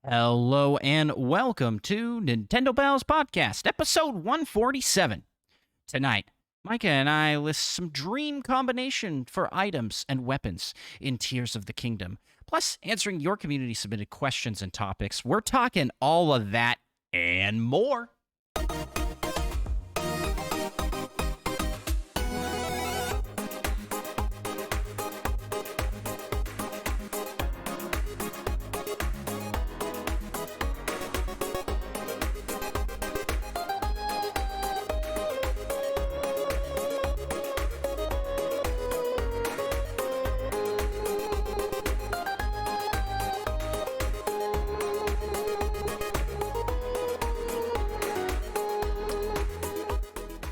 Hello and welcome to Nintendo Bells Podcast, episode 147. Tonight, Micah and I list some dream combination for items and weapons in Tears of the Kingdom, plus answering your community-submitted questions and topics. We're talking all of that and more.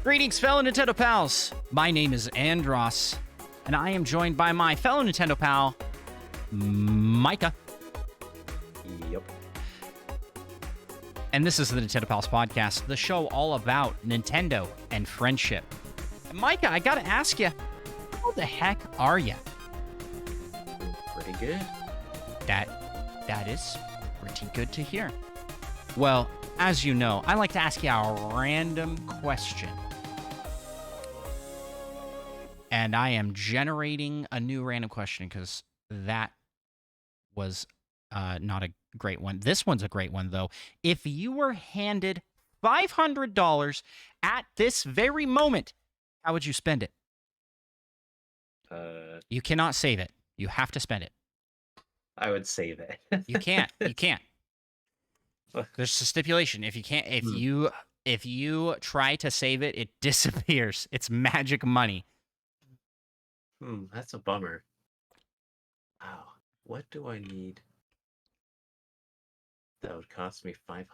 Greetings, fellow Nintendo pals. My name is Andross, and I am joined by my fellow Nintendo pal, Micah. Yep. And this is the Nintendo Pals Podcast, the show all about Nintendo and friendship. And Micah, I gotta ask you, how the heck are you? Pretty good. That is pretty good to hear. Well, as you know, I like to ask you a random question. And I am generating a new random question because that was not a great one. This one's a great one, though. If you were handed $500 at this very moment, how would you spend it? You cannot save it. You have to spend it. I would save it. You can't. You can't. There's a stipulation. If you can't, if you try to save it, it disappears. It's magic money. That's a bummer. Wow. What do I need that would cost me $500?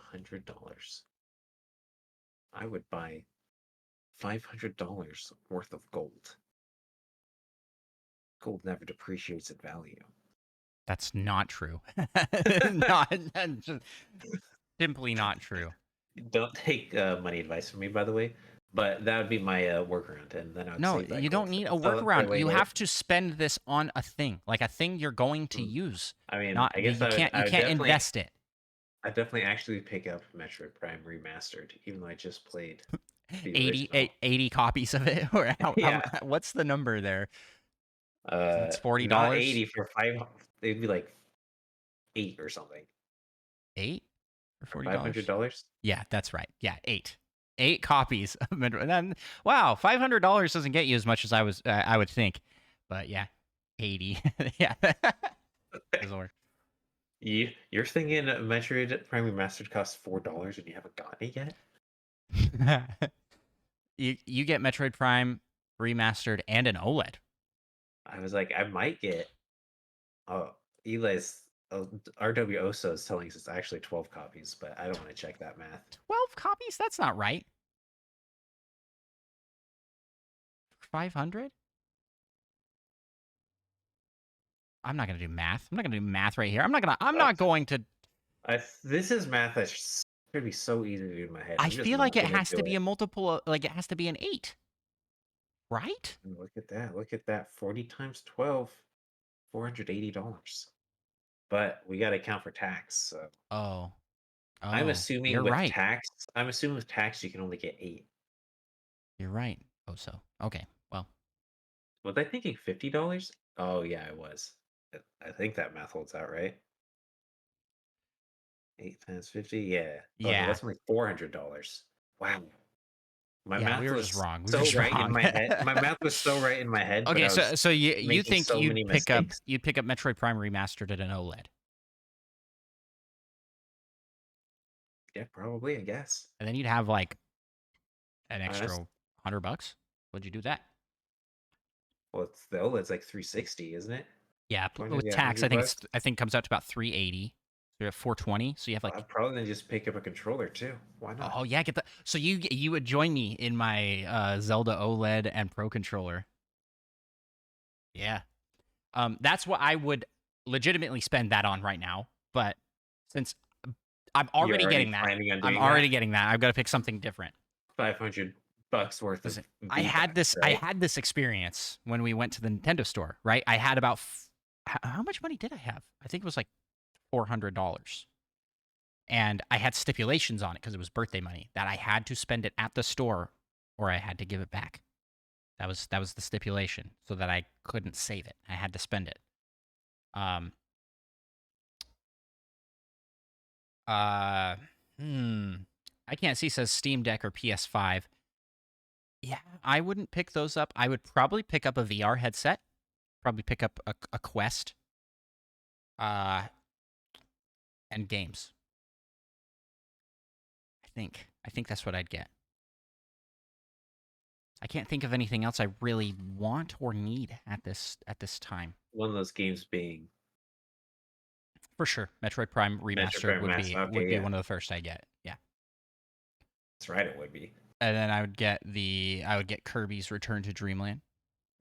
I would buy $500 worth of gold. Gold never depreciates in value. That's not true. Simply not true. Don't take money advice from me, by the way. But that would be my workaround, and then I would No, save that you gold don't need a for the workaround. way You later. have to spend this on a thing, like a thing you're going to use. I mean, Not, I guess you I can't would definitely invest it. I'd definitely actually pick up Metroid Prime Remastered, even though I just played the 80 copies of it, or Yeah. what's the number there? It's Not $40. 80 for 5. It'd be like 8 or something. 8 or $40? $500. Yeah, that's right. Yeah, 8 copies of Metroid. And then, wow, $500 doesn't get you as much as I would think. But yeah, 80. Yeah. Doesn't work. You're thinking Metroid Prime Remastered costs $4 and you haven't gotten it yet? You get Metroid Prime Remastered and an OLED. I was like, I might get. Oh, Eli's RW Oso is telling us it's actually 12 copies, but I don't want to check that math. 12 copies? That's not right. 500? I'm not gonna do math. I'm not gonna do math right here. I'm not going to. This is math that should be so easy to do in my head. I feel like it has to be a multiple. Like it has to be an 8, right? Look at that. Look at that. 40 times 12, $480. But we got to account for tax. So Oh, I'm assuming you're with right. tax. I'm assuming with tax you can only get 8. You're right. Oh, so okay. Well, Was I thinking $50? Oh yeah, I was. I think that math holds out, right? 8 times 50, yeah. Oh, yeah. that's only $400. Wow. My Yeah, math we were was just wrong. We so were just right wrong. in my head. My math was so right in my head. but Okay, I was so you making think so many mistakes. you'd pick up Metroid Prime Remastered at an OLED, Yeah, probably. I guess. and then you'd have like an extra Honest- $100. Would you do that? Well, it's the OLED's like 360, isn't it? Yeah, 20, with yeah, tax, $100. I think comes out to about 380. So you're at 420. So you have like, I'd probably just pick up a controller too. Why not? oh yeah, get the. So you would join me in my Zelda OLED and Pro controller. Yeah, that's what I would legitimately spend that on right now. But since I'm already getting that, I'm already getting that. I've got to pick something different. $500 worth Listen, of I had this. right? I had this experience when we went to the Nintendo store. Right, I had about how much money did I have? I think it was like $400. And I had stipulations on it because it was birthday money that I had to spend it at the store or I had to give it back. That was the stipulation, so that I couldn't save it. I had to spend it. Um. Uh. Hmm. I can't see says Steam Deck or PS5. Yeah, I wouldn't pick those up. I would probably pick up a VR headset. Probably pick up a Quest. Uh. And games. I think that's what I'd get. I can't think of anything else I really want or need at this time. One of those games being For sure, Metroid Prime Metroid Remastered Prime Master. Okay, would be yeah, one of the first I get. Yeah, that's right. It would be and then I would get Kirby's Return to Dreamland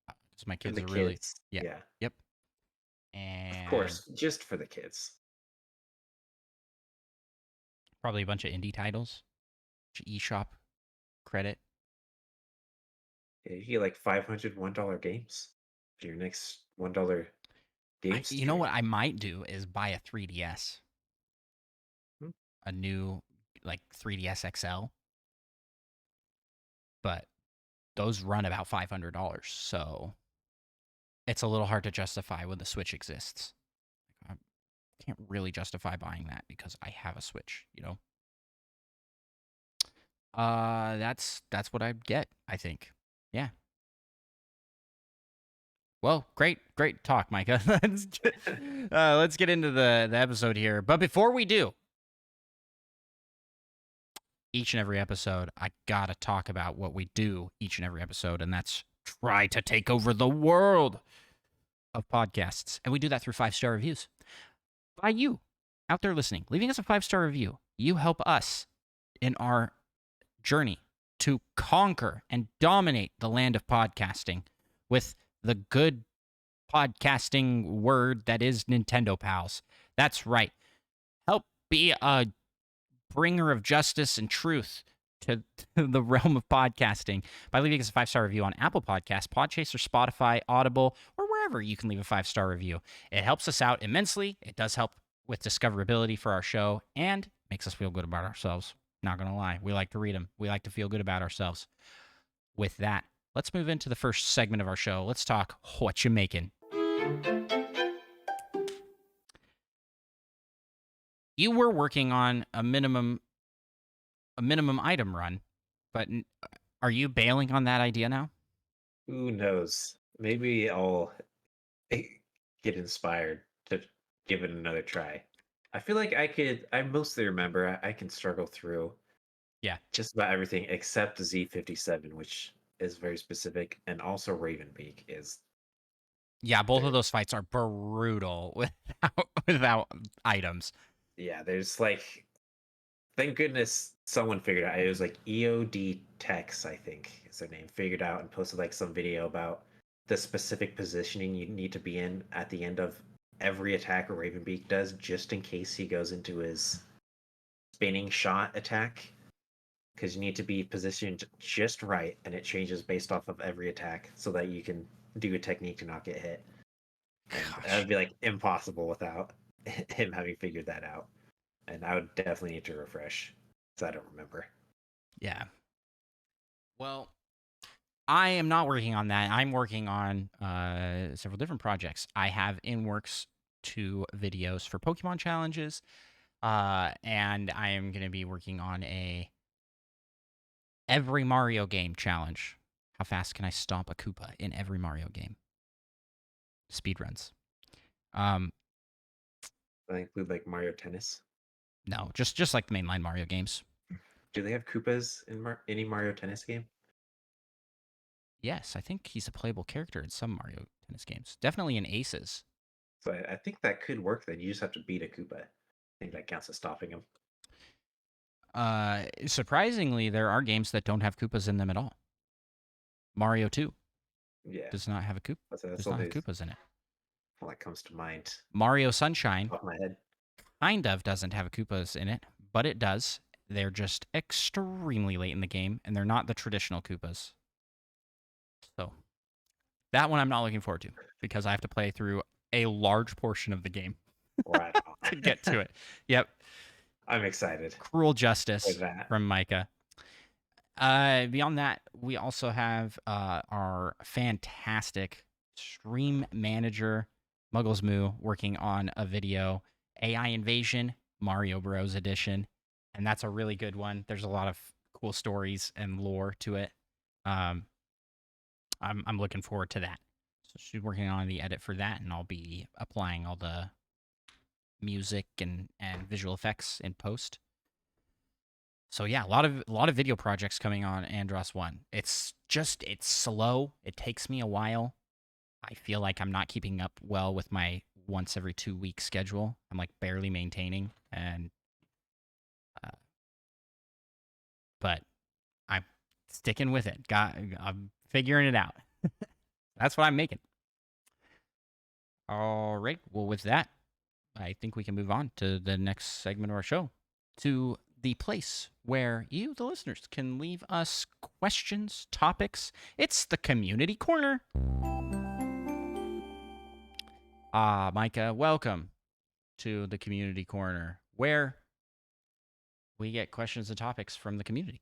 because my for kids the are really kids. yeah, Yeah, yep, of and course, just for the kids. probably a bunch of indie titles, eShop credit. Yeah, you get like $500 games for your next $1 game You know stream. what I might do is buy a 3DS, Hmm. a new like 3DS XL, but those run about $500, so it's a little hard to justify when the Switch exists. I can't really justify buying that because I have a Switch, you know. That's what I'd get, I think. Yeah. Well, great talk, Micah. Let's get into the episode here. But before we do, each and every episode, I gotta talk about what we do each and every episode, and that's try to take over the world of podcasts. And we do that through 5-star reviews. By you out there listening, leaving us a 5-star review, you help us in our journey to conquer and dominate the land of podcasting with the good podcasting word that is Nintendo Pals. That's right. Help be a bringer of justice and truth to the realm of podcasting by leaving us a 5-star review on Apple Podcasts, Podchaser, Spotify, Audible, or wherever you can leave a 5-star review. It helps us out immensely. It does help with discoverability for our show and makes us feel good about ourselves. Not going to lie. We like to read them. We like to feel good about ourselves. With that, let's move into the first segment of our show. Let's talk what you making. You were working on a minimum item run, but are you bailing on that idea now? Who knows? Maybe I'll get inspired to give it another try. I feel like I mostly remember I can struggle through Yeah. just about everything except Z57, which is very specific, and also Ravenbeak is. Yeah, both of There. those fights are brutal without items. Yeah, there's like, thank goodness someone figured out. It was like EOD Tex, I think is their name, figured out and posted like some video about the specific positioning you need to be in at the end of every attack Ravenbeak does, just in case he goes into his spinning shot attack. Because you need to be positioned just right, and it changes based off of every attack, so that you can do a technique to not get hit. And that would be like impossible without him having figured that out. And I would definitely need to refresh, because I don't remember. Yeah. Well, I am not working on that. I'm working on several different projects. I have in works 2 videos for Pokemon challenges, and I am going to be working on every Mario game challenge. How fast can I stomp a Koopa in every Mario game? Speedruns. Does that include like Mario Tennis? No, just like the mainline Mario games. Do they have Koopas in any Mario Tennis game? Yes, I think he's a playable character in some Mario Tennis games. Definitely in Aces. So I think that could work then. You just have to beat a Koopa. I think that counts as stopping him. Surprisingly, there are games that don't have Koopas in them at all. Mario 2 Yeah. does not have a Koopa. Does not have Koopas in it. All that comes to mind. Mario Sunshine Off my head. kind of doesn't have Koopas in it, but it does. They're just extremely late in the game, and they're not the traditional Koopas. So that one I'm not looking forward to because I have to play through a large portion of the game Right on. to get to it. Yep. I'm excited Cruel for justice that. from Micah. Beyond that, we also have our fantastic stream manager, Muggles Moo, working on a video, AI Invasion, Mario Bros. Edition. And that's a really good one. There's a lot of cool stories and lore to it. Um, I'm looking forward to that. So she's working on the edit for that, and I'll be applying all the music and visual effects in post. So yeah, a lot of video projects coming on Andross 1. It's slow. It takes me a while. I feel like I'm not keeping up well with my once every 2 week schedule. I'm like barely maintaining, and but I'm sticking with it. I'm figuring it out. That's what I'm making. All right. Well, with that, I think we can move on to the next segment of our show, to the place where you, the listeners, can leave us questions, topics. It's the Community Corner. Micah, welcome to the Community Corner, where we get questions and topics from the community.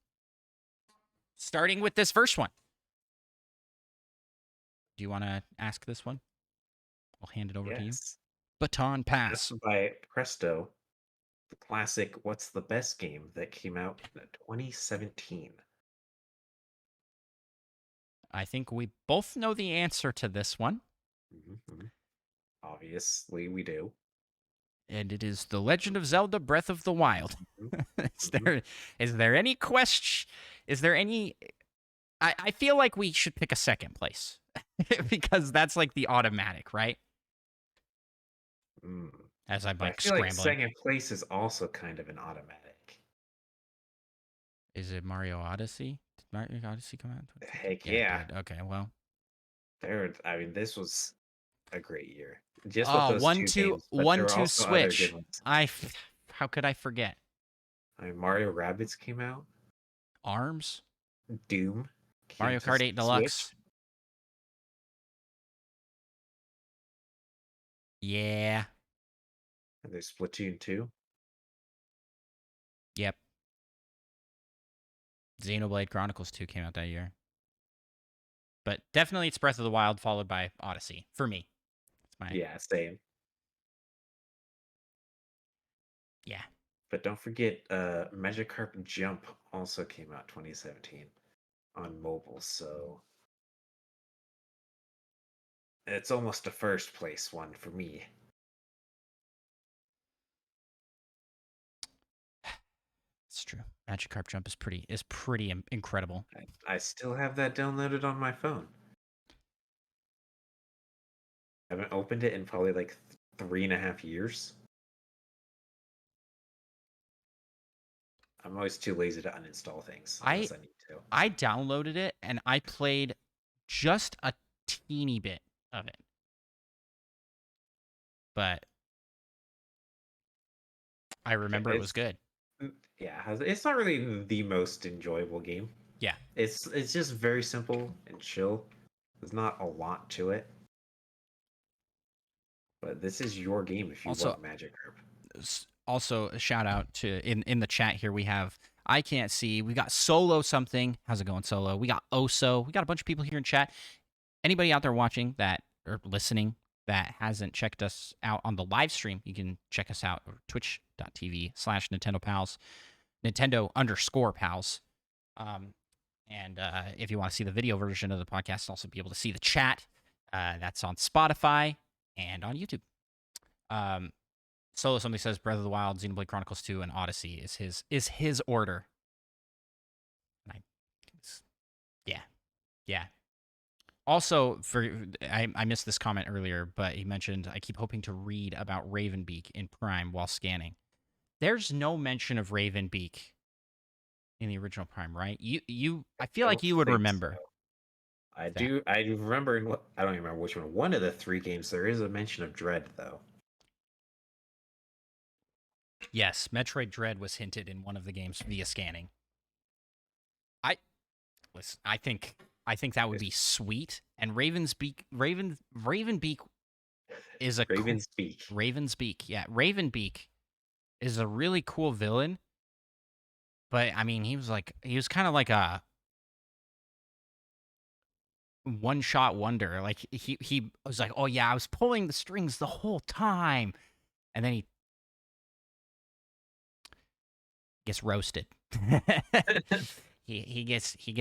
Starting with this first one. Do you want to ask this one? I'll hand it over to you. Yes. Baton pass. That's by Presto, the classic "What's the Best" game that came out in 2017. I think we both know the answer to this one. Mhm. Obviously, we do. And it is The Legend of Zelda Breath of the Wild. Mhm. Is there any question? Is there any? I feel like we should pick a second place because that's like the automatic, right? Mm. As I'm But I like feel like scrambling. second place is also kind of an automatic. Is it Mario Odyssey? Did Mario Odyssey come out? Heck Yeah, it yeah. did. Okay, well. I mean, this was a great year. Just with those two games, but there one, were two, also other good switch. ones. How could I forget? I mean, Mario Rabbids came out. ARMS? Doom came Mario to Kart 8 Switch. Deluxe? Yeah. And there's Splatoon 2. Yep. Xenoblade Chronicles 2 came out that year. But definitely it's Breath of the Wild followed by Odyssey for me. It's my Yeah, same. yeah. But don't forget, Magikarp Jump also came out 2017 on mobile, so it's almost a first place one for me. It's true. Magikarp Jump is pretty incredible. I still have that downloaded on my phone. I haven't opened it in probably like 3.5 years. I'm always too lazy to uninstall things I unless I need to. I downloaded it and I played just a teeny bit of it. But I remember it was good. Yeah, it's not really the most enjoyable game. Yeah. It's just very simple and chill. There's not a lot to it. But this is your game if you Also, love Magikarp. also a shout out to in the chat here we have I can't see. We got Solo something. How's it going, Solo? We got Oso. We got a bunch of people here in chat. Anybody out there watching that or listening that hasn't checked us out on the live stream, you can check us out at twitch.tv/Nintendo Pals, Nintendo_Pals. And if you want to see the video version of the podcast, also be able to see the chat. That's on Spotify and on YouTube. Solo somebody says Breath of the Wild, Xenoblade Chronicles 2, and Odyssey is his order. And yeah. Also, I missed this comment earlier, but he mentioned I keep hoping to read about Ravenbeak in Prime while scanning. There's no mention of Ravenbeak in the original Prime, right? I feel like you would remember. So. I do. I remember. I don't even remember which one. One of the three games. There is a mention of Dread, though. Yes, Metroid Dread was hinted in one of the games via scanning. I think that would be sweet. And Ravenbeak is a Ravenspeak. Ravenbeak. Yeah, Ravenbeak is a really cool villain, but I mean, he was kind of like a one-shot wonder. Like he was like, "Oh yeah, I was pulling the strings the whole time." And then he gets roasted. he gets He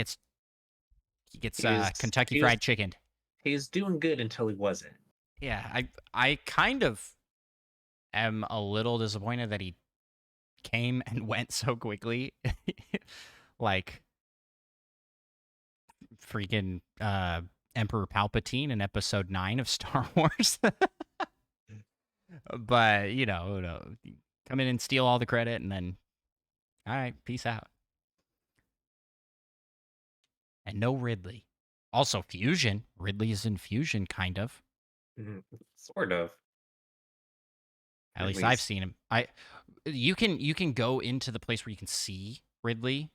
was Kentucky he was Fried Chicken. he was doing good until he wasn't. Yeah, I kind of am a little disappointed that he came and went so quickly. Like freaking Emperor Palpatine in episode 9 of Star Wars. But, come in and steal all the credit and then all right, peace out. And no Ridley. Also Fusion. Ridley is in Fusion kind of. Sort of. At least I've seen him. You can go into the place where you can see Ridley,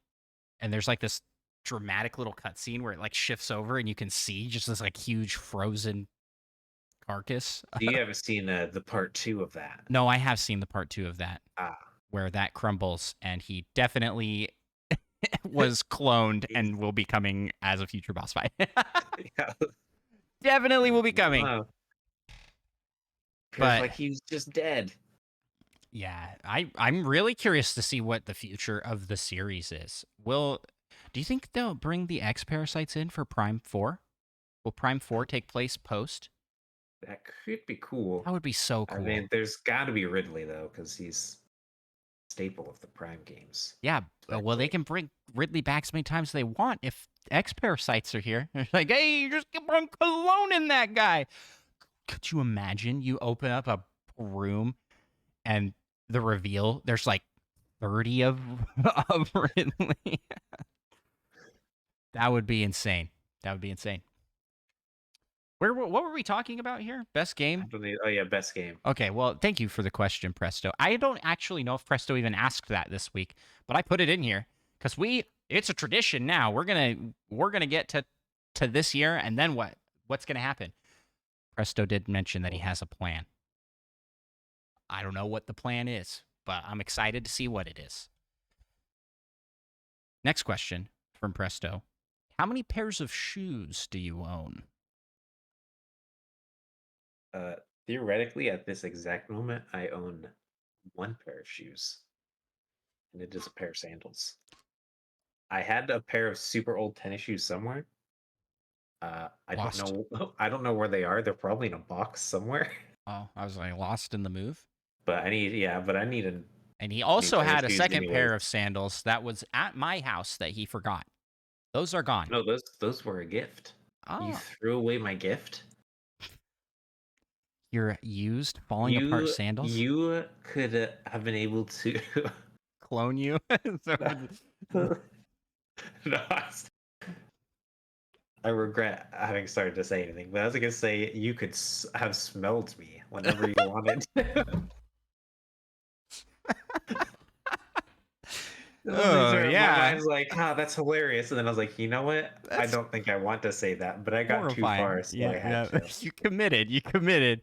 and there's like this dramatic little cutscene where it like shifts over and you can see just this like huge frozen carcass. You haven't seen the part 2 of that. No, I have seen the part 2 of that Ah. where that crumbles, and he definitely was cloned and will be coming as a future boss fight. Yeah. Definitely will be coming. Wow. But like he was just dead. Yeah, I'm really curious to see what the future of the series is. Do you think they'll bring the X parasites in for Prime 4? Will Prime 4 take place post? That could be cool. That would be so cool. I mean, there's got to be Ridley though, because he's staple of the Prime games. Yeah, well, they can bring Ridley back as many times as they want if X parasites are here. It's like, hey, you just keep on cloning that guy. Could you imagine? You open up a room and the reveal, there's like 30 of Ridley. That would be insane. What were we talking about here? Best game? Oh yeah, best game. Okay, well, thank you for the question, Presto. I don't actually know if Presto even asked that this week, but I put it in here because it's a tradition now. We're gonna get to this year, and then what? What's gonna happen? Presto did mention that he has a plan. I don't know what the plan is, but I'm excited to see what it is. Next question from Presto. How many pairs of shoes do you own? Theoretically, at this exact moment, I own 1 pair of shoes, and it is a pair of sandals. I had a pair of super old tennis shoes somewhere. I don't know where they are. They're probably in a box somewhere. Oh, I was like lost in the move. But I need an. And he also had a second anyways. pair of sandals that was at my house that he forgot. Those are gone. No, those were a gift. Oh. You threw away my gift. Your used, falling apart sandals? You could have been able to clone you. No, I regret having started to say anything, but I was gonna say you could have smelled me whenever you wanted. Yeah. My mind's like, that's hilarious. And then I was like, you know what? I don't think I want to say that, but I got horrifying. too far, so I had to. You committed.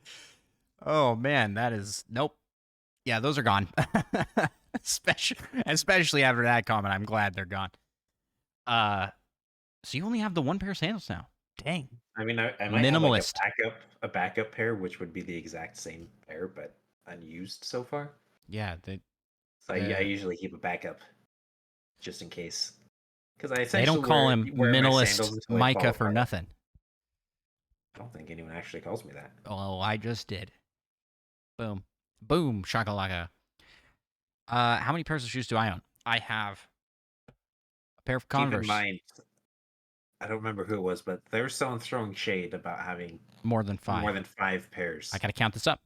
Oh man, that is nope. Yeah, those are gone. especially after that comment, I'm glad they're gone. So you only have the 1 pair of sandals now. Dang. I mean, I might minimalist. have like a backup pair, which would be the exact same pair, but unused so far. Yeah, I usually keep a backup just in case. Because they don't call him minimalist Micah for nothing. I don't think anyone actually calls me that. Oh, I just did. Boom, shakalaka. How many pairs of shoes do I own? I have a pair of Converse. Keep in mind, I don't remember who it was, but there was someone throwing shade about having more than 5 pairs. I gotta count this up.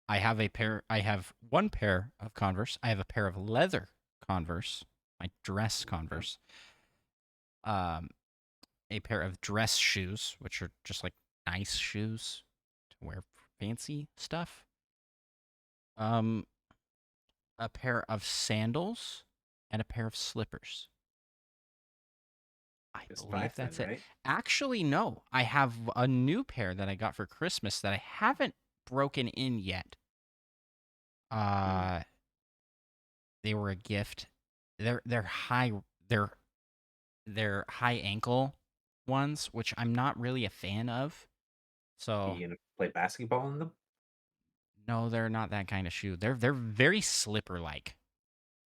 I have 1 pair of Converse. I have a pair of leather Converse, my dress Converse. A pair of dress shoes, which are just like nice shoes to wear fancy stuff. A pair of sandals and a pair of slippers. I believe that's it. Right? Actually, no. I have a new pair that I got for Christmas that I haven't broken in yet. They were a gift. They're high. They're high ankle ones, which I'm not really a fan of. So You gonna play basketball in them? no, they're not that kind of shoe. They're very slipper like,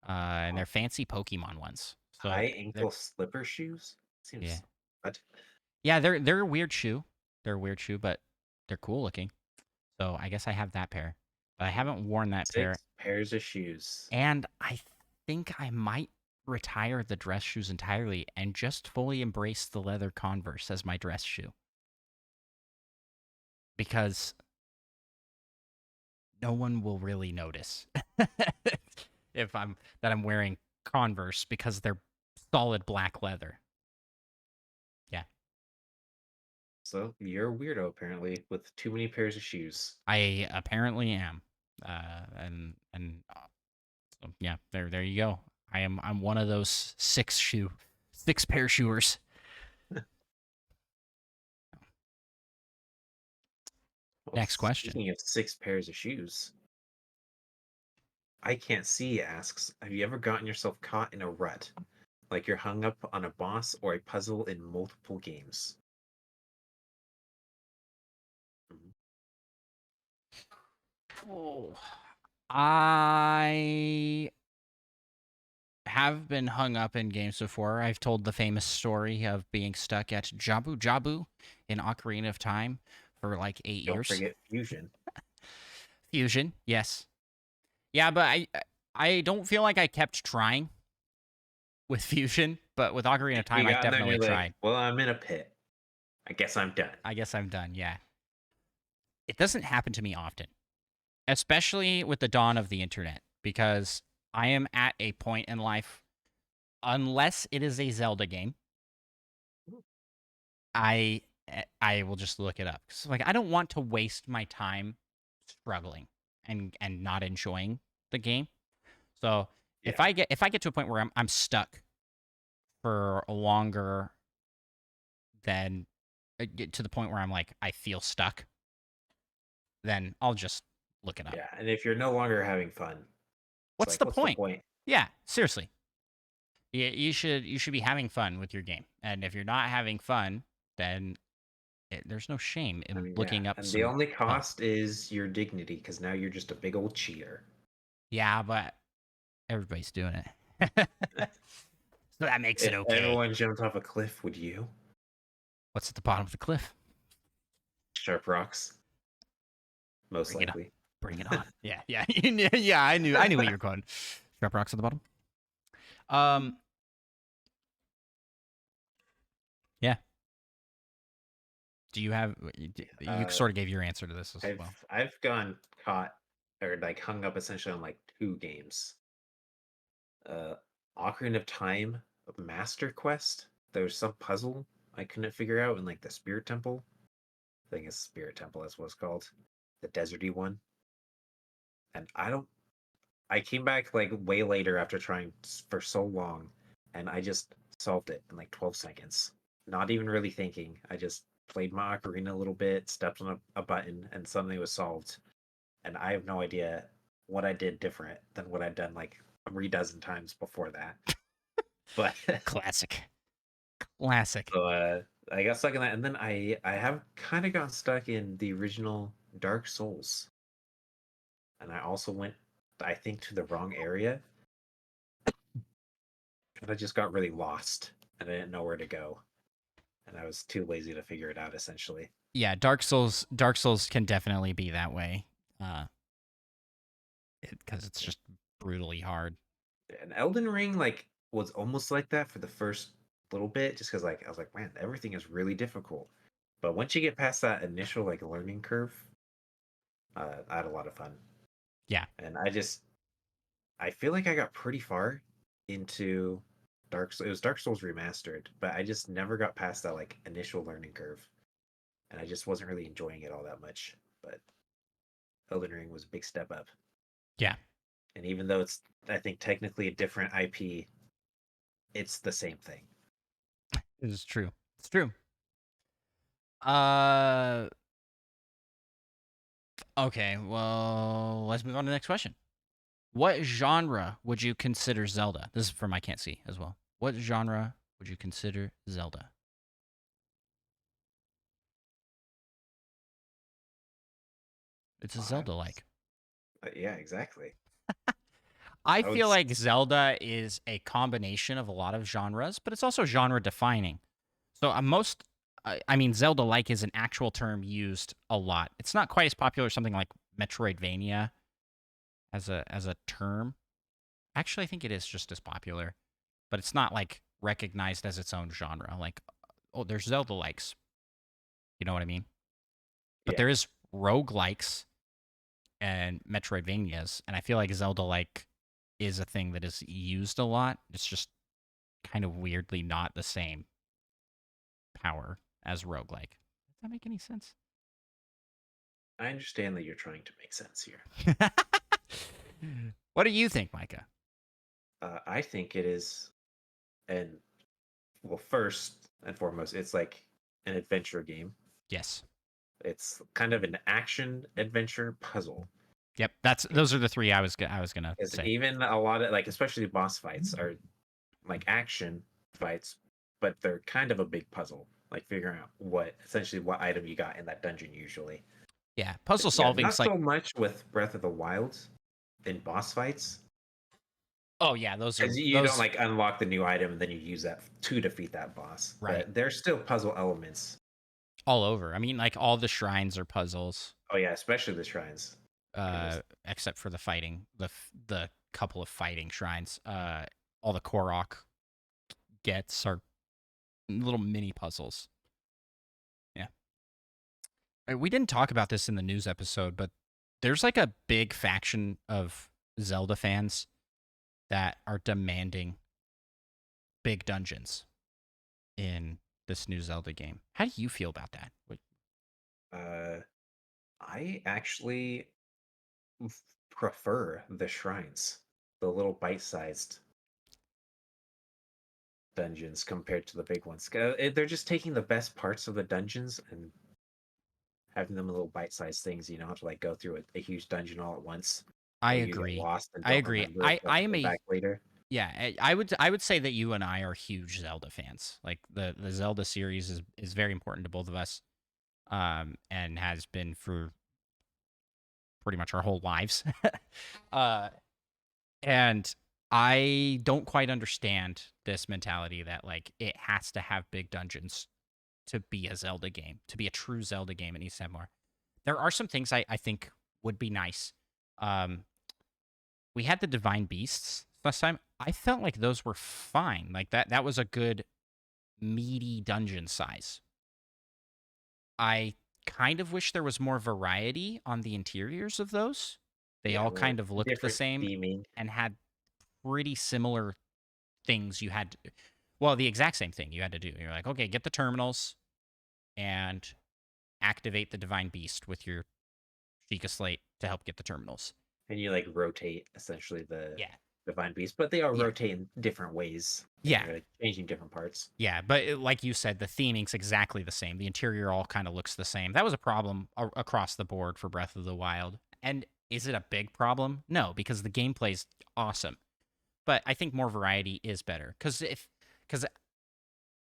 and Uh, they're fancy Pokemon ones. So High they're ankle slipper shoes? yeah Seems what? yeah they're a weird shoe. They're a weird shoe, but they're cool looking. So I guess I have that pair, but I haven't worn that pair. 6 pairs of shoes. And I think I might retire the dress shoes entirely and just fully embrace the leather Converse as my dress shoe. Because no one will really notice if I'm wearing Converse because they're solid black leather. Yeah. So you're a weirdo apparently with too many pairs of shoes. I apparently am. And so yeah, there you go. I'm one of those six pair shoers. Well, Next question. speaking of 6 pairs of shoes, I Can't See asks, have you ever gotten yourself caught in a rut? Like you're hung up on a boss or a puzzle in multiple games? Mhm. Oh. I have been hung up in games before. I've told the famous story of being stuck at Jabu Jabu in Ocarina of Time for like 8 Don't years. forget Fusion. Fusion, yes. Yeah, but I don't feel like I kept trying with Fusion, but with Ocarina of Time, You I got in there and definitely you're like, tried. well, I'm in a pit. I guess I'm done. I guess I'm done, yeah. It doesn't happen to me often, especially with the dawn of the internet, because I am at a point in life, unless it is a Zelda game, I I will just look it up. 'Cause, like, I don't want to waste my time struggling and not enjoying the game. So if Yeah. I get to a point where I'm stuck for longer than get to the point where I'm like I feel stuck, then I'll just look it up. Yeah. And if you're no longer having fun, it's What's like, the what's the point? point? Yeah, seriously. You should be having fun with your game. And if you're not having fun, then there's no shame I in mean, yeah. looking up And the some only help. cost is your dignity because now you're just a big old cheater. Yeah, but everybody's doing it. So that makes it If okay. everyone jumped off a cliff, would you? What's at the bottom of the cliff? Sharp rocks, most Bring it on. likely. Bring it on. Yeah, yeah. Yeah, I knew what you were going. Sharp rocks at the bottom. Um yeah. Do you have you Uh, sort of gave your answer to this as well. I've gone caught or like hung up essentially on like 2 games. Uh, Ocarina of Time, Master Quest. There was some puzzle I couldn't figure out in like the Spirit Temple. I think it's Spirit Temple. That's what it's called, the deserty one. And I came back like way later after trying for so long, and I just solved it in like 12 seconds. Not even really thinking. I just played my ocarina a little bit, stepped on a button, and suddenly was solved. And I have no idea what I did different than what I'd done like 3 dozen times before that. But Classic. Classic. so I got stuck in that, and then I have kind of gotten stuck in the original Dark Souls, and I also went, I think, to the wrong area. And I just got really lost and I didn't know where to go. And I was too lazy to figure it out essentially. Yeah, Dark Souls can definitely be that way. Cuz it's just brutally hard. And Elden Ring like was almost like that for the first little bit, just because like I was like, man, everything is really difficult. But once you get past that initial like learning curve, I had a lot of fun. Yeah. And I feel like I got pretty far into Dark Souls. It was Dark Souls remastered, but I just never got past that like initial learning curve. And I just wasn't really enjoying it all that much. But Elden Ring was a big step up. Yeah. And even though it's, I think, technically a different IP, it's the same thing. It is true. It's true. Uh okay, well, let's move on to the next question. What genre would you consider Zelda? This is from I Can't See as well. What genre would you consider Zelda? It's a I Zelda-like. Yeah, exactly. I I would. feel like Zelda is a combination of a lot of genres, but it's also genre defining. So I mean, Zelda-like is an actual term used a lot. It's not quite as popular as something like Metroidvania as a term. Actually, I think it is just as popular, but it's not like recognized as its own genre. Like, oh, there's Zelda-likes. You know what I mean? But Yeah, there is roguelikes and Metroidvanias, and I feel like Zelda-like is a thing that is used a lot. It's just kind of weirdly not the same power as roguelike. Does that make any sense? I understand that you're trying to make sense here. What do you think, Micah? I think it is, and well, first and foremost, it's like an adventure game. Yes. It's kind of an action adventure puzzle. Yep. Those are the three I was gonna Because say. even a lot of like, especially boss fights, are like action fights, but they're kind of a big puzzle. Like figuring out essentially what item you got in that dungeon usually. Yeah. Puzzle Yeah, solving's not like, so much with Breath of the Wild in boss fights, oh yeah, those because are you don't those like unlock the new item and then you use that to defeat that boss. right But there's still puzzle elements. all over. I mean, like all the shrines are puzzles, Oh yeah, especially the shrines. Goodness. except for the fighting, the couple of fighting shrines. All the Korok gets are little mini puzzles. Yeah. We didn't talk about this in the news episode, but there's like a big faction of Zelda fans that are demanding big dungeons in this new Zelda game. How do you feel about that? Uh, I actually prefer the shrines, the little bite-sized dungeons compared to the big ones. They're just taking the best parts of the dungeons and having them little bite-sized things. You don't have to like go through a huge dungeon all at once, I or you get agree. lost and I don't agree. remember it, but I am come a back later. yeah. I would say that you and I are huge Zelda fans. Like the Zelda series is very important to both of us, and has been for pretty much our whole lives. uh, and I don't quite understand this mentality that like it has to have big dungeons to be a Zelda game, to be a true Zelda game. It needs to have more. There are some things I think would be nice. Um, we had the Divine Beasts last time. I felt like those were fine. Like that was a good meaty dungeon size. I kind of wish there was more variety on the interiors of those. They Yeah, all well, kind of looked the different same theming. and had pretty similar things you had to, well, the exact same thing you had to do. You're like, okay, get the terminals and activate the Divine Beast with your Sheikah Slate to help get the terminals. And you like rotate essentially the Yeah. divine beast, but they all Yeah. rotate in different ways, and Yeah. you're like changing different parts. Yeah, but like you said, the theming's exactly the same. The interior all kind of looks the same. That was a problem across the board for Breath of the Wild. And is it a big problem? No, because the gameplay's awesome. But I think more variety is better because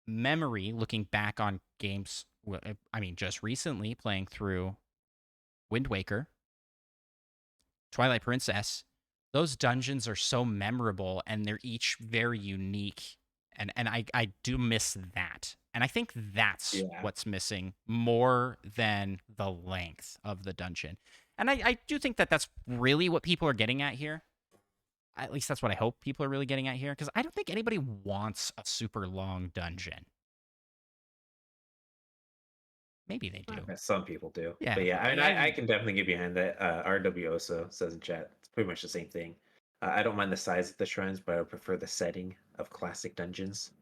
memory, looking back on games, I mean, just recently playing through Wind Waker, Twilight Princess, those dungeons are so memorable and they're each very unique. And I do miss that. And I think that's Yeah, what's missing more than the length of the dungeon. And I do think that that's really what people are getting at here. At least that's what I hope people are really getting at here. Because I don't think anybody wants a super long dungeon. Maybe they do. some people do, Yeah. but yeah, I mean, I I can definitely get behind that. RW also says in chat, it's pretty much the same thing. I don't mind the size of the shrines, but I prefer the setting of classic dungeons.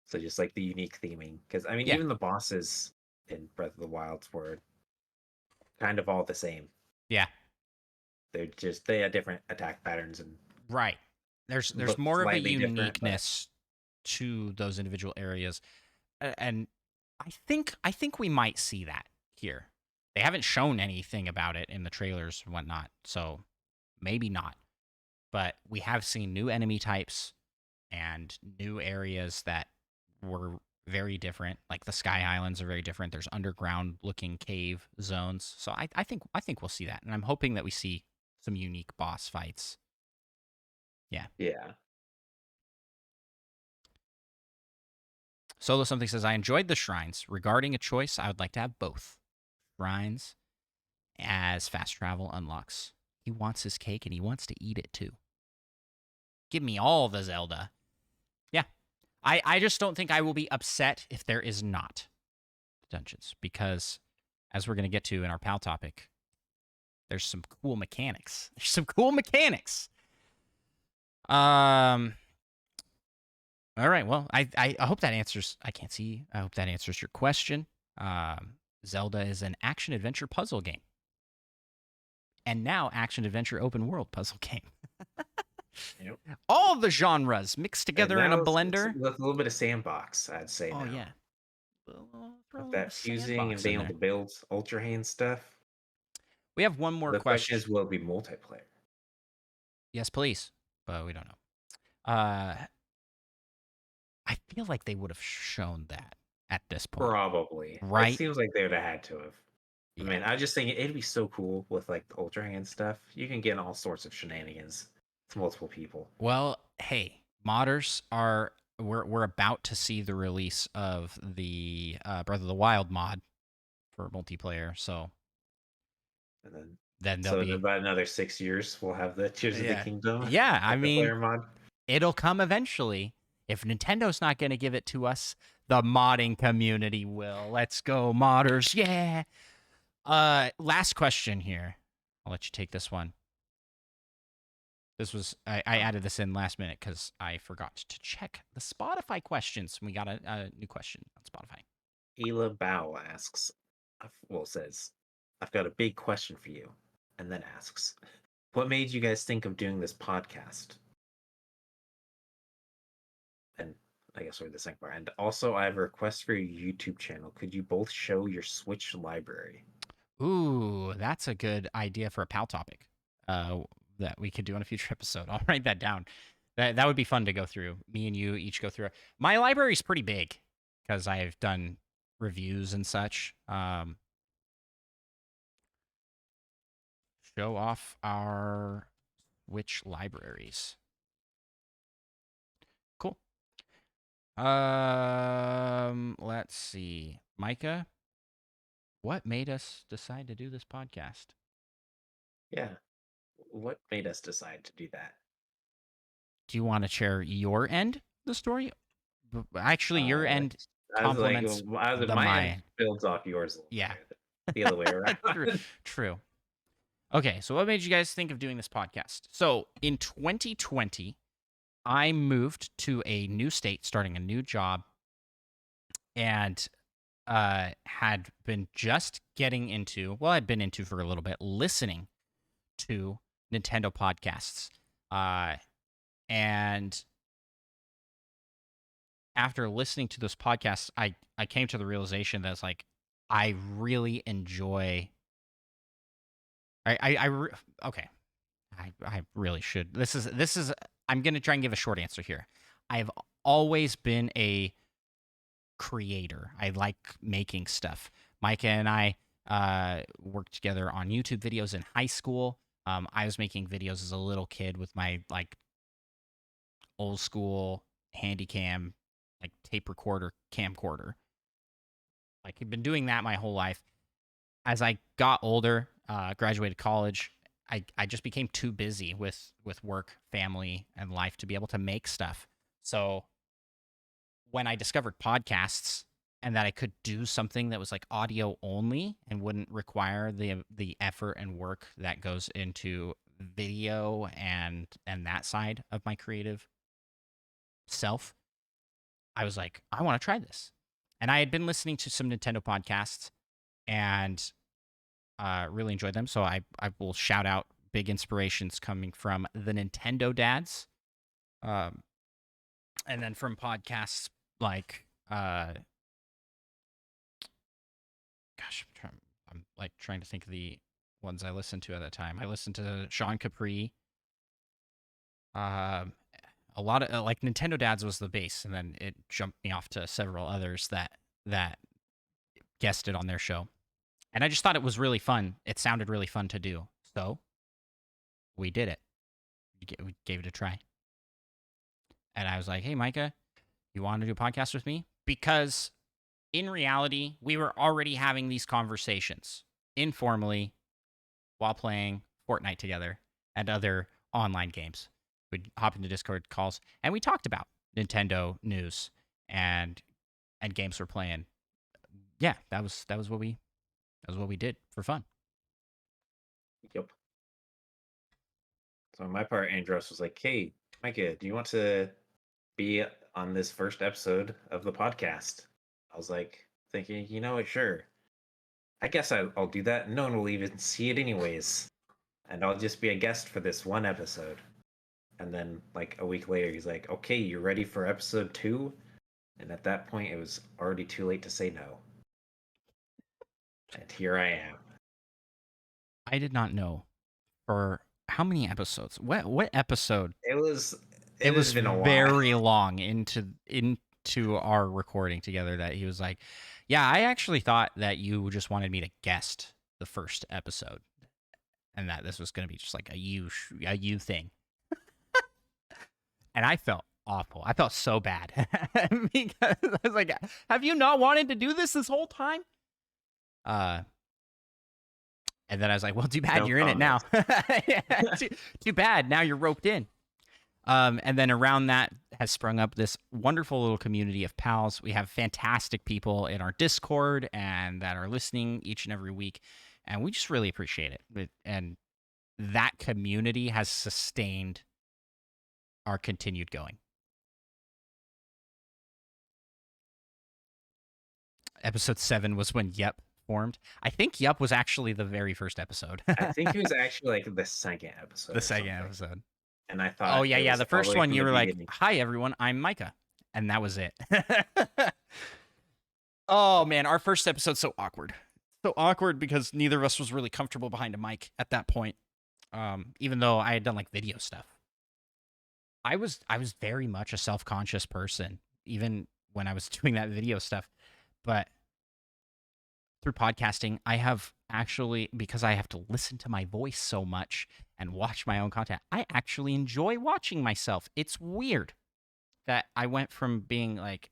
So just like the unique theming, because I mean, yeah. even the bosses in Breath of the Wild were kind of all the same. Yeah. They had different attack patterns and Right. There's looked more of a slightly different, but uniqueness to those individual areas. And I think we might see that here. They haven't shown anything about it in the trailers and whatnot, so maybe not. But we have seen new enemy types and new areas that were very different. Like the Sky Islands are very different. There's underground looking cave zones. So I think we'll see that. And I'm hoping that we see some unique boss fights. Yeah. Yeah. Solo Something says, I enjoyed the shrines. Regarding a choice, I would like to have both. Shrines as fast travel unlocks. He wants his cake and he wants to eat it too. Give me all the Zelda. Yeah. I just don't think I will be upset if there is not dungeons, because as we're going to get to in our PAL topic, there's some cool mechanics. There's some cool mechanics. All right. Well, I hope that answers. I can't see. I hope that answers your question. Zelda is an action adventure puzzle game, and now action adventure open world puzzle game. Yep. All the genres mixed together in a blender. With a little bit of sandbox, I'd say. Oh now. yeah. Throw a With little that fusing and sandbox being in able to there. build Ultra Hand stuff. We have one more The question question. is, will it be multiplayer? Yes, please. But we don't know. I feel like they would have shown that at this point. Probably. Right? It seems like they would have had to have. I Yeah. mean, I just think it'd be so cool with like the Ultra Hand stuff. You can get in all sorts of shenanigans with multiple people. Well, hey, modders are we're about to see the release of the Breath of the Wild mod for multiplayer, so And then so there'll in be about another 6 years, we'll have the Tears of the yeah. Kingdom. Yeah, I mean, multiplayer mod. it'll come eventually. If Nintendo's not going to give it to us, the modding community will. Let's go, modders. Yeah. Last question here. I'll let you take this one. This was I added this in last minute because I forgot to check the Spotify questions. We got a new question on Spotify. Ela Bao asks, says, I've got a big question for you. And then asks, what made you guys think of doing this podcast? And I guess we're the second part. And also, I have a request for your YouTube channel. Could you both show your Switch library? Ooh, that's a good idea for a PAL topic that we could do on a future episode. I'll write that down. That would be fun to go through. Me and you each go through it. My library's pretty big because I've done reviews and such. Show off our Switch libraries. Cool. Let's see. Micah, what made us decide to do this podcast? Yeah. What made us decide to do that? Do you want to share your end of the story? Actually, your end complements my end builds off yours a little yeah. bit. The other way around. True. Okay, so what made you guys think of doing this podcast? So in 2020, I moved to a new state, starting a new job, and had been just getting into, well, I'd been into for a little bit, listening to Nintendo podcasts. And after listening to those podcasts, I came to the realization that it's like, I really enjoy. Okay. I really should. This is. I'm gonna try and give a short answer here. I've always been a creator. I like making stuff. Micah and I worked together on YouTube videos in high school. I was making videos as a little kid with my like old school Handycam, like tape recorder, camcorder. Like I've been doing that my whole life. As I got older, graduated college, I just became too busy with work, family, and life to be able to make stuff. So when I discovered podcasts and that I could do something that was like audio only and wouldn't require the effort and work that goes into video and that side of my creative self, I was like, I want to try this. And I had been listening to some Nintendo podcasts and really enjoyed them. So I will shout out big inspirations coming from the Nintendo dads. And then from podcasts like, gosh, I'm like trying to think of the ones I listened to at that time. I listened to Sean Capri a lot of like Nintendo Dads was the base, and then it jumped me off to several others that guested on their show, and I just thought it was really fun. It sounded really fun to do, so we did it. We gave it a try, and I was like, "Hey, Micah, you want to do a podcast with me?" Because in reality, we were already having these conversations informally while playing Fortnite together and other online games. We'd hop into Discord calls and we talked about Nintendo news and games we're playing. Yeah, that was what we did for fun. Yep. So on my part, Andross was like, "Hey, Micah, do you want to be on this first episode of the podcast?" I was like, thinking, sure. I guess I'll do that. No one will even see it anyways, and I'll just be a guest for this one episode. And then, like a week later, he's like, "Okay, you ready for episode 2?" And at that point, it was already too late to say no. And here I am. I did not know for how many episodes. What episode? It was. It was has been a while. very long into our recording together that he was like, "Yeah, I actually thought that you just wanted me to guest the first episode, and that this was going to be just like a you thing." And I felt awful. I felt so bad because I was like, "Have you not wanted to do this whole time?" And then I was like, "Well, too bad No you're in it now. Yeah, too bad now you're roped in." And then around that has sprung up this wonderful little community of pals. We have fantastic people in our Discord and that are listening each and every week, and we just really appreciate it. And that community has sustained our continued going. Episode 7 was when Yep formed. I think Yep was actually the very first episode. I think it was actually like the second episode. The second episode. And I thought, oh yeah. The first one you were like, "Hi everyone, I'm Micah," and that was it. Oh man, our first episode's so awkward because neither of us was really comfortable behind a mic at that point. Even though I had done like video stuff, I was very much a self-conscious person, even when I was doing that video stuff. But through podcasting, I have actually, because I have to listen to my voice so much and watch my own content, I actually enjoy watching myself. It's weird that I went from being like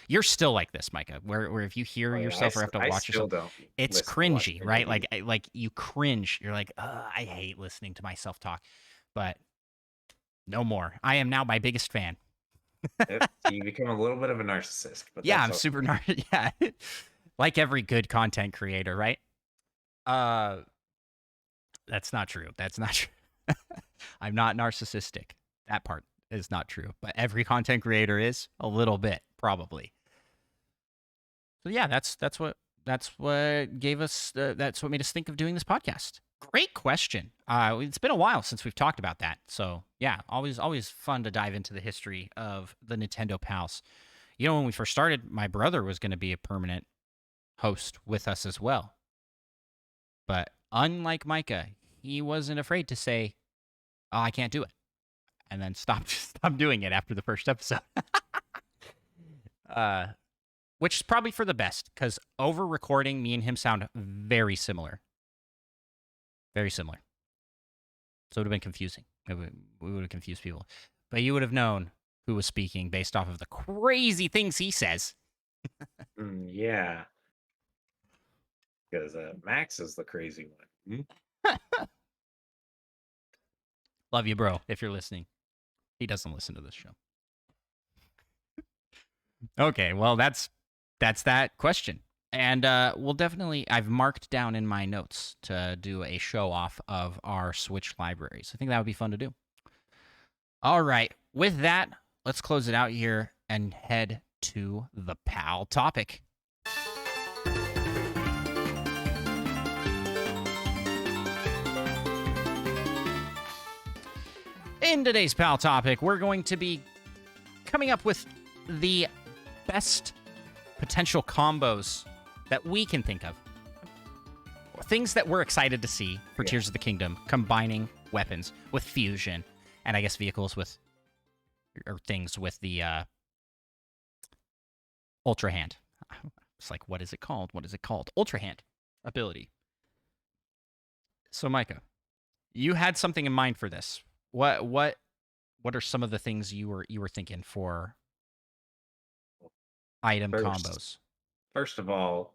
you're still like this, Micah, where if you hear yourself or have to watch yourself, it's cringy, right? Like you cringe. You're like, I hate listening to myself talk, but no more. I am now my biggest fan. You become a little bit of a narcissist. But yeah, I'm super narcissist. Yeah, like every good content creator, right? That's not true. That's not true. I'm not narcissistic. That part is not true. But every content creator is a little bit, probably. So yeah, that's what gave us. That's what made us think of doing this podcast. Great question. It's been a while since we've talked about that. So yeah, always fun to dive into the history of the Nintendo Pals. When we first started, my brother was going to be a permanent host with us as well. But unlike Micah, he wasn't afraid to say, "Oh, I can't do it," and then stop doing it after the first episode. Which is probably for the best, because over recording, me and him sound very similar. Very similar. So it would have been confusing. We would have confused people. But you would have known who was speaking based off of the crazy things he says. Yeah. Because Max is the crazy one. Love you, bro, if you're listening. He doesn't listen to this show. Okay, well, that's that question. And we'll definitely, I've marked down in my notes to do a show off of our Switch libraries. I think that would be fun to do. All right, with that, let's close it out here and head to the PAL topic. In today's PAL topic, we're going to be coming up with the best potential combos that we can think of. things that we're excited to see for Yeah. Tears of the Kingdom, combining weapons with fusion, and I guess vehicles with, or things with the Ultra Hand. It's like, what is it called? What is it called? Ultra Hand ability. So, Micah, you had something in mind for this. What are some of the things you were thinking for item First, combos? first of all,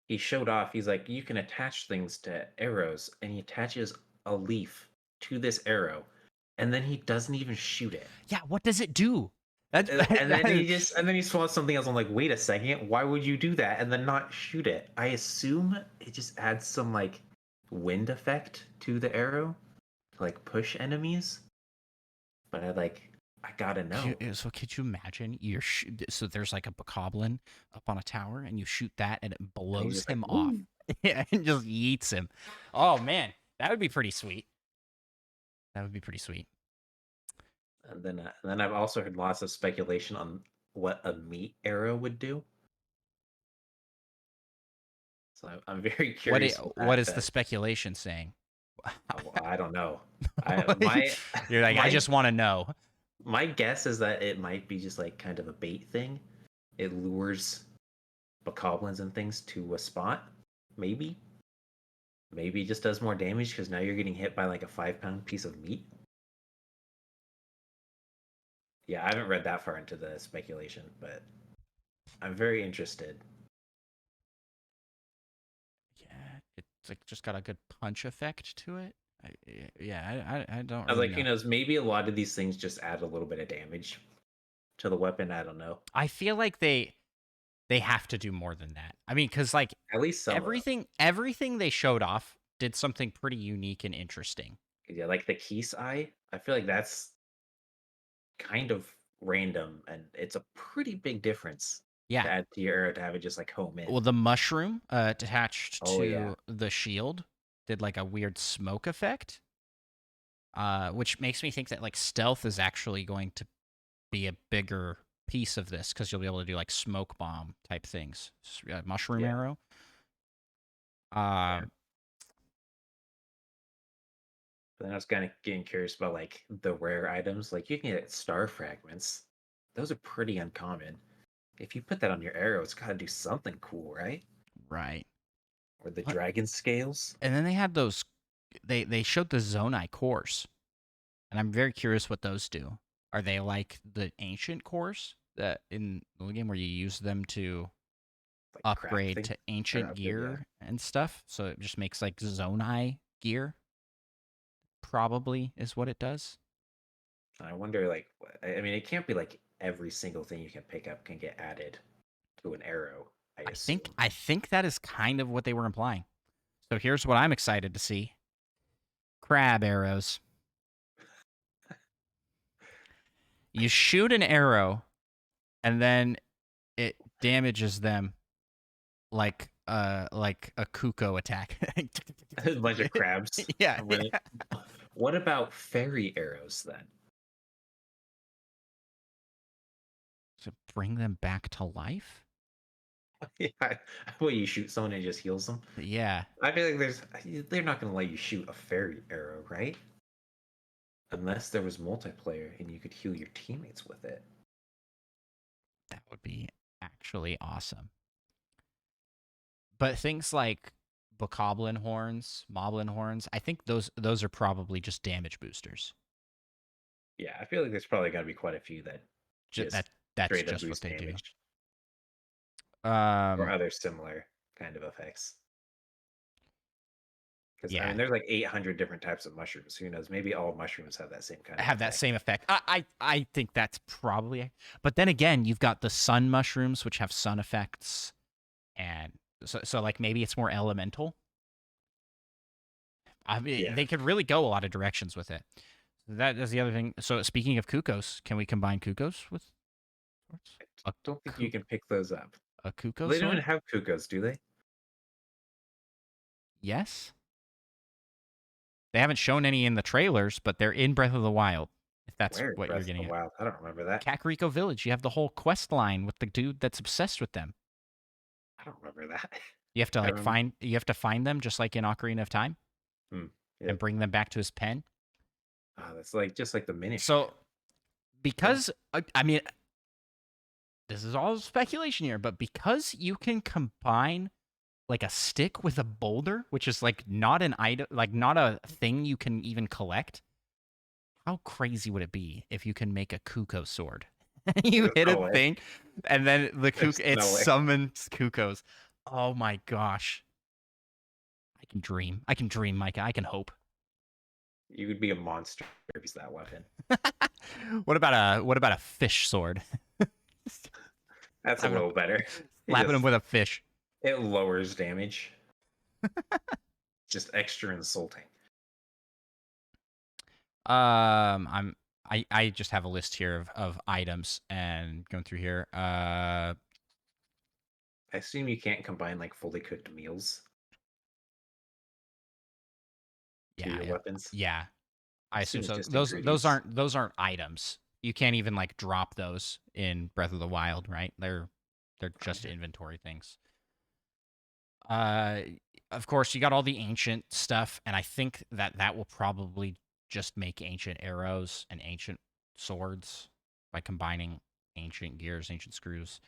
he showed off. He's like, you can attach things to arrows, and he attaches a leaf to this arrow, and then he doesn't even shoot it. Yeah, what does it do? And then he swats something else. I'm like, wait a second, why would you do that and then not shoot it? I assume it just adds some like wind effect to the arrow to like push enemies. But I gotta know. So could you imagine? So there's like a bokoblin up on a tower, and you shoot that, and it blows just him like, off. "Woo." Yeah, and just yeets him. Oh man, that would be pretty sweet. That would be pretty sweet. And then I've also heard lots of speculation on what a meat arrow would do. So I'm very curious. What is the speculation saying? Well, I don't know. My You're like, I my just want to know. my guess is that it might be just like kind of a bait thing. It lures bokoblins and things to a spot. Maybe it just does more damage because now you're getting hit by like a 5-pound piece of meat. Yeah, I haven't read that far into the speculation, but I'm very interested. Yeah, it's like just got a good punch effect to it. I don't I was really like, know. who knows? Maybe a lot of these things just add a little bit of damage to the weapon. I don't know. I feel like they have to do more than that. I mean, because like At least some of everything they showed off did something pretty unique and interesting. them. Yeah, like the Keese eye. I feel like that's kind of random, and it's a pretty big difference Yeah. to add to your arrow to have it just like home in. Well, the mushroom attached Oh, to yeah. the shield did like a weird smoke effect, which makes me think that like stealth is actually going to be a bigger piece of this because you'll be able to do like smoke bomb type things. Mushroom Yeah. arrow. Yeah. But then I was kind of getting curious about like the rare items. Like you can get star fragments. Those are pretty uncommon. If you put that on your arrow, it's got to do something cool, right? Right. Or the What? dragon scales. And then they had those. They showed the Zonai cores, and I'm very curious what those do. Are they like the ancient cores that in the game where you use them to Like upgrade crafting. to Or ancient upgrade, yeah. gear and stuff? So it just makes like Zonai gear. Probably is what it does. I wonder, like, I mean, it can't be like every single thing you can pick up can get added to an arrow. I assume. I think that is kind of what they were implying. So here's what I'm excited to see: crab arrows. You shoot an arrow, and then it damages them like a Kuko attack. A bunch of crabs. Yeah. What about fairy arrows then? To bring them back to life? Yeah, well, you shoot someone and it just heals them. Yeah. I feel like they're not going to let you shoot a fairy arrow, right? Unless there was multiplayer and you could heal your teammates with it. That would be actually awesome. But things like bokoblin horns, moblin horns, I think those are probably just damage boosters. Yeah, I feel like there's probably got to be quite a few that just That's straight up just what boost they damage. do. Or other similar kind of effects. Because Yeah. I mean, there's like 800 different types of mushrooms. Who knows? Maybe all mushrooms have that same kind of have that effect. same effect. I think that's probably. But then again, you've got the sun mushrooms, which have sun effects, and so like maybe it's more elemental. I mean, Yeah. they could really go a lot of directions with it. That is the other thing. So speaking of Kukos, can we combine Kukos with swords? I don't think you can pick those up. A Kuko They don't sword? even have Kukos, do they? Yes. They haven't shown any in the trailers, but they're in Breath of the Wild. If that's Where in what Breath you're of the getting at. Wild? I don't remember that. Kakariko Village. You have the whole quest line with the dude that's obsessed with them. I don't remember that. You have to I like remember. find them just like in Ocarina of Time Hmm, and yep. bring them back to his pen. That's like just like the minish. So because I mean this is all speculation here, but because you can combine like a stick with a boulder, which is like not an item, like not a thing you can even collect. How crazy would it be if you can make a Kuko sword? You There's hit a no way. thing, and then There's it no way. summons Kukos. Oh my gosh! I can dream. I can dream, Micah. I can hope. You would be a monster if you use that weapon. What about a fish sword? That's a slapping him, little better. It slapping him just with a fish. it lowers damage. Just extra insulting. I just have a list here of items and going through here. I assume you can't combine like fully cooked meals to Yeah, your yeah, weapons. yeah. I I assume assume it's so. just ingredients. Those aren't items. You can't even like drop those in Breath of the Wild, right? They're just Yeah. inventory things. Uh, of course, you got all the ancient stuff, and I think that will probably just make ancient arrows and ancient swords by combining ancient gears, ancient screws.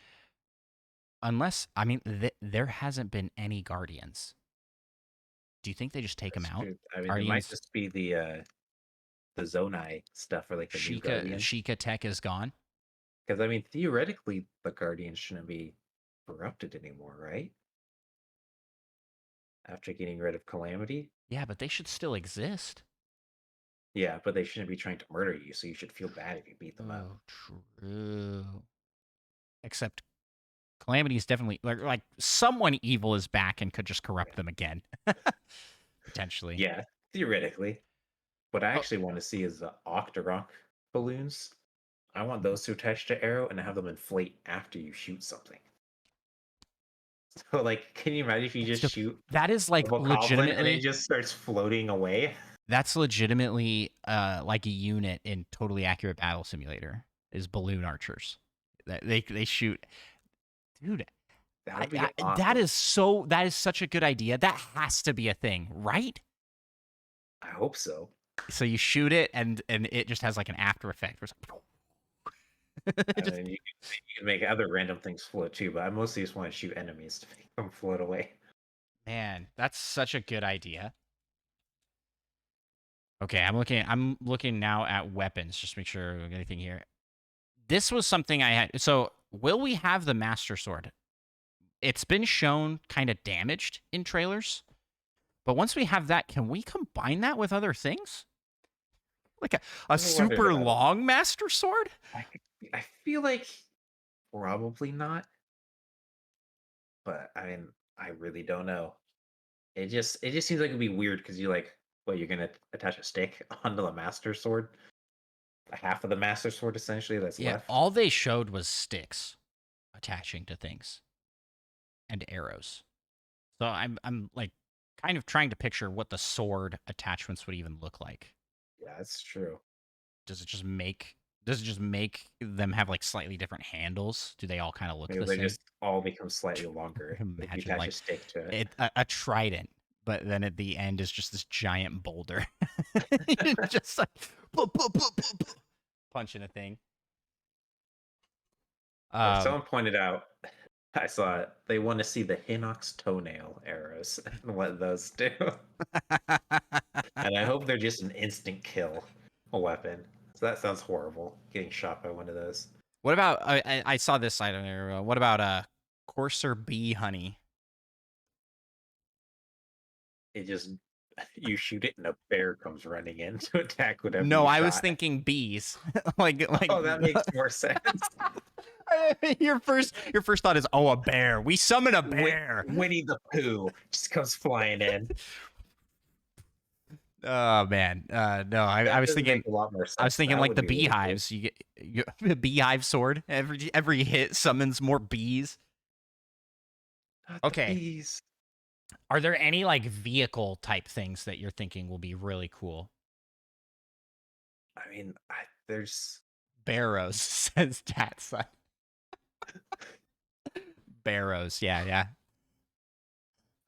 Unless, I mean, there hasn't been any guardians. Do you think they just take them That's out? true. I mean, it might Guardians, just be the Zonai stuff or like the new Guardian. Sheikah Tech is gone. Because I mean, theoretically, the Guardians shouldn't be corrupted anymore, right? After getting rid of Calamity. Yeah, but they should still exist. Yeah, but they shouldn't be trying to murder you, so you should feel bad if you beat them up. Oh, true. Except Calamity is definitely like someone evil is back and could just corrupt them again, potentially. Yeah, theoretically. What I Oh, actually want to see is the Octorok balloons. I want those to attach to arrow and have them inflate after you shoot something. So, like, can you imagine if you that's just dope. shoot That is a like bokoblin and it legitimately. just starts floating away? That's legitimately like a unit in Totally Accurate Battle Simulator is balloon archers. They shoot, dude. That would be That awesome. is that is such a good idea. That has to be a thing, right? I hope so. So you shoot it and it just has like an after effect. Where it And just then you can make other random things float too, but I mostly just want to shoot enemies to make them float away. man, that's such a good idea. Okay, I'm looking now at weapons, just to make sure we have anything here. This was something I had. So, will we have the Master Sword? It's been shown kind of damaged in trailers, but once we have that, can we combine that with other things? Like a I wondered super about it. long Master Sword? I feel like probably not, but I mean, I really don't know. It just seems like it'd be weird because you like, well, you're gonna attach a stick onto the master sword, half of the master sword essentially that's Yeah, left. all they showed was sticks attaching to things and arrows. So I'm like kind of trying to picture what the sword attachments would even look like. Yeah, that's true. Does it just make them have like slightly different handles? Do they all kind of look Maybe the they same? just all become slightly longer if you Imagine attach a like stick to it. a trident, but then at the end is just this giant boulder. Just like punching a thing. Um, Someone pointed out, I saw it. They want to see the Hinox toenail arrows and what those do, and I hope they're just an instant kill weapon. So that sounds horrible. Getting shot by one of those. what about I saw this item there. What about coarser bee honey? It just you shoot it and a bear comes running in to attack whatever No, you I was shot. thinking bees. like Oh, that makes more sense. your first thought is, oh, a bear. We summon a bear. Winnie the Pooh just comes flying in. Oh man, no, That does make a lot more I was sense. thinking That like would the be really cool. beehives. You get the beehive sword. Every hit summons more bees. Not the Okay, bees. are there any like vehicle type things that you're thinking will be really cool? I mean, there's Barrows says Tatson. Barrows, yeah, yeah.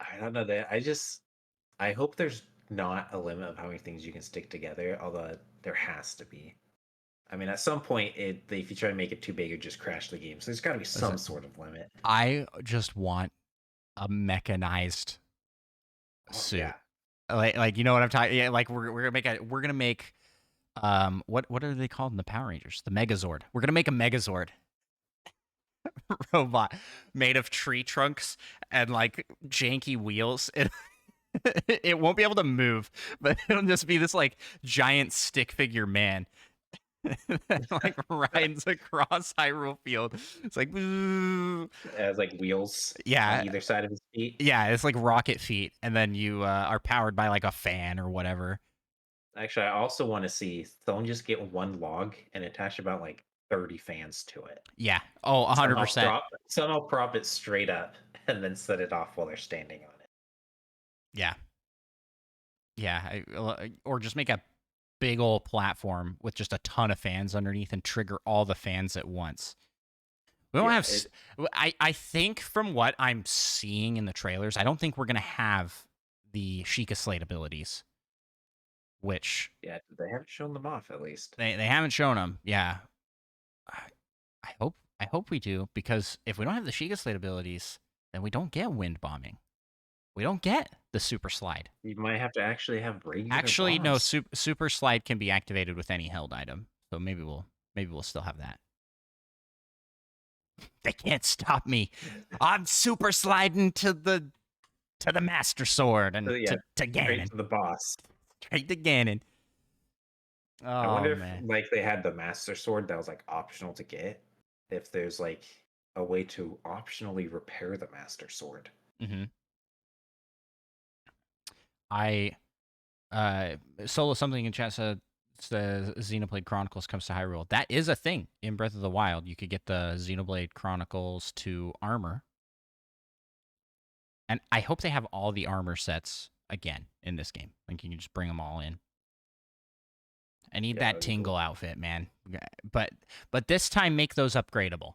I don't know that. I hope there's not a limit of how many things you can stick together, although there has to be. I mean, at some point, if you try to make it too big, it just crash the game. So there's got to be some Listen, sort of limit. I just want a mechanized Oh suit. yeah, Like you know what I'm talking? Yeah, like we're gonna make what are they called in the Power Rangers? The Megazord. We're gonna make a Megazord robot made of tree trunks and like janky wheels. It won't be able to move, but it'll just be this like giant stick figure man that like rides across Hyrule Field. It's like, it has like wheels on yeah, either side of his feet. yeah, it's like rocket feet, and then you are powered by like a fan or whatever. Actually, I also want to see someone just get one log and attach about like 30 fans to it. Yeah. Oh, Somehow 100%. prop it straight up and then set it off while they're standing on it. Yeah. Yeah. Or just make a big old platform with just a ton of fans underneath and trigger all the fans at once. We don't Yeah, have. I think from what I'm seeing in the trailers, I don't think we're gonna have the Sheikah Slate abilities, which yeah, they haven't shown them off at least. they haven't shown them. Yeah, I hope we do, because if we don't have the Sheikah Slate abilities, then we don't get wind bombing. We don't get the super slide. You might have to actually have regular Actually, no. bombs. Super slide can be activated with any held item, so maybe we'll still have that. They can't stop me. I'm super sliding to the Master Sword and So, yeah, to Ganon. straight to the boss. Straight to Ganon. Oh, I wonder if man. like they had the Master Sword that was like optional to get. If there's like a way to optionally repair the Master Sword. Mm-hmm. I Solo something in chat says Xenoblade Chronicles comes to Hyrule. That is a thing in Breath of the Wild. You could get the Xenoblade Chronicles to armor. And I hope they have all the armor sets again in this game. Like you can just bring them all in. I need that Tingle outfit, man. But this time make those upgradable.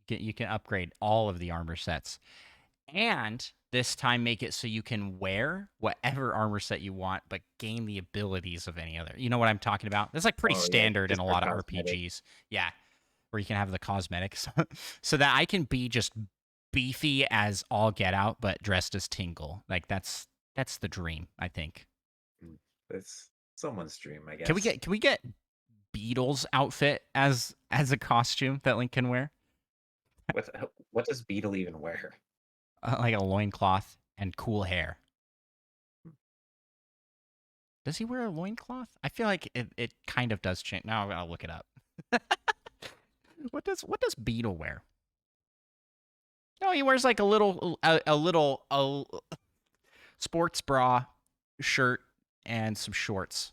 You can upgrade all of the armor sets. And this time make it so you can wear whatever armor set you want, but gain the abilities of any other. You know what I'm talking about? That's like pretty standard in a lot of RPGs. Yeah. Where you can have the cosmetics. So that I can be just beefy as all get out, but dressed as Tingle. Like that's the dream, I think. It's someone's dream, I guess. Can we get Beetle's outfit as a costume that Link can wear? What does Beetle even wear? Like a loincloth and cool hair. Does he wear a loincloth? I feel like it kind of does change. Now I'll look it up. What does Beetle wear? No, he wears like a little sports bra, shirt, and some shorts.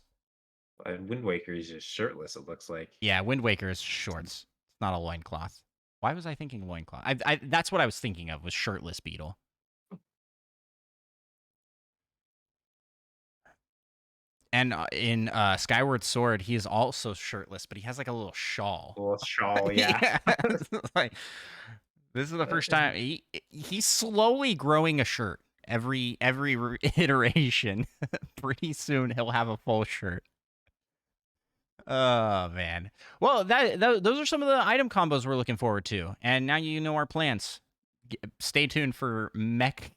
Wind Waker is just shirtless, it looks like. Yeah, Wind Waker is shorts. It's not a loincloth. Why was I thinking loincloth? That's what I was thinking of, was shirtless Beetle. And in Skyward Sword, he is also shirtless, but he has like a little shawl. A little shawl, yeah. Like, this is the first time he's slowly growing a shirt. Every iteration. Pretty soon he'll have a full shirt. Oh man. Well, those are some of the item combos we're looking forward to, and now you know our plans. Stay tuned for Mech,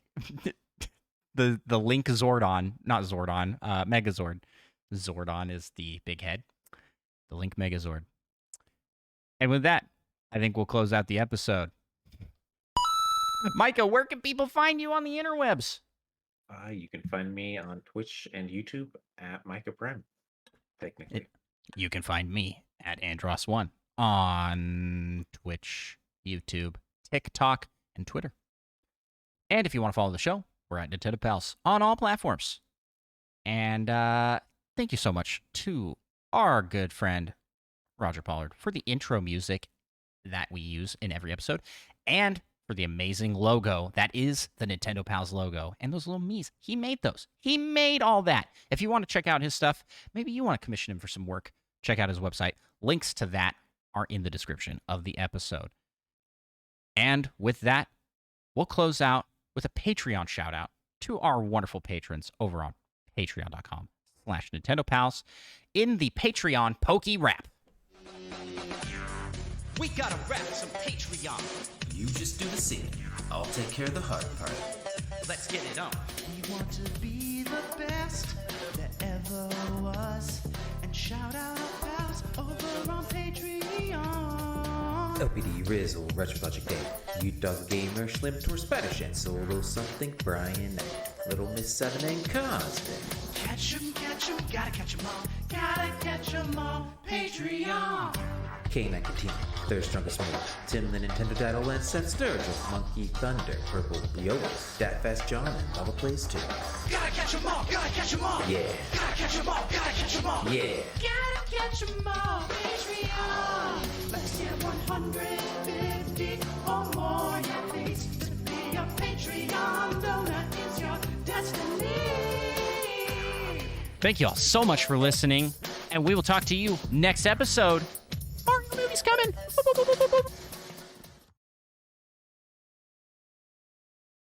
the Link Zordon, not Zordon, Megazord. Zordon is the big head. The Link Megazord. And with that, I think we'll close out the episode. Micah, where can people find you on the interwebs? You can find me on Twitch and YouTube at Micah Prem, technically. You can find me at Andross1 on Twitch, YouTube, TikTok, and Twitter. And if you want to follow the show, we're at Nintendo Pals on all platforms. And thank you so much to our good friend, Roger Pollard, for the intro music that we use in every episode, and for the amazing logo that is the Nintendo Pals logo, and those little me's. He made those. He made all that. If you want to check out his stuff, maybe you want to commission him for some work, check out his website. Links to that are in the description of the episode. And with that, we'll close out with a Patreon shout out to our wonderful patrons over on patreon.com/NintendoPals in the Patreon Pokey Rap. We gotta rap some Patreon. You just do the singing. I'll take care of the hard part. Let's get it on. We want to be the best that ever was. And shout out our pals over on Patreon. LPD, Rizzle, Retro Logic Dave, U-Dog Gamer, Slim Tor, Spanish, and Solo Something, Brian, Little Miss 7, and Cosmic. Catch 'em, gotta catch 'em all. Gotta catch 'em all. Patreon. K9 Katina, Third Strongest Move, Tim the Nintendo Daddle, and Seth Sturgill, Monkey Thunder, Purple Biola, Dat Fast John, and Lava Plays 2. Gotta catch 'em all. Gotta catch 'em all. Yeah. Gotta catch 'em all. Gotta catch 'em all. Yeah. Gotta catch 'em all. Patreon. Let's get 150 or more. Yeah, please. To be a Patreon donor is your destiny. Thank you all so much for listening, and we will talk to you next episode. Mario movie's coming.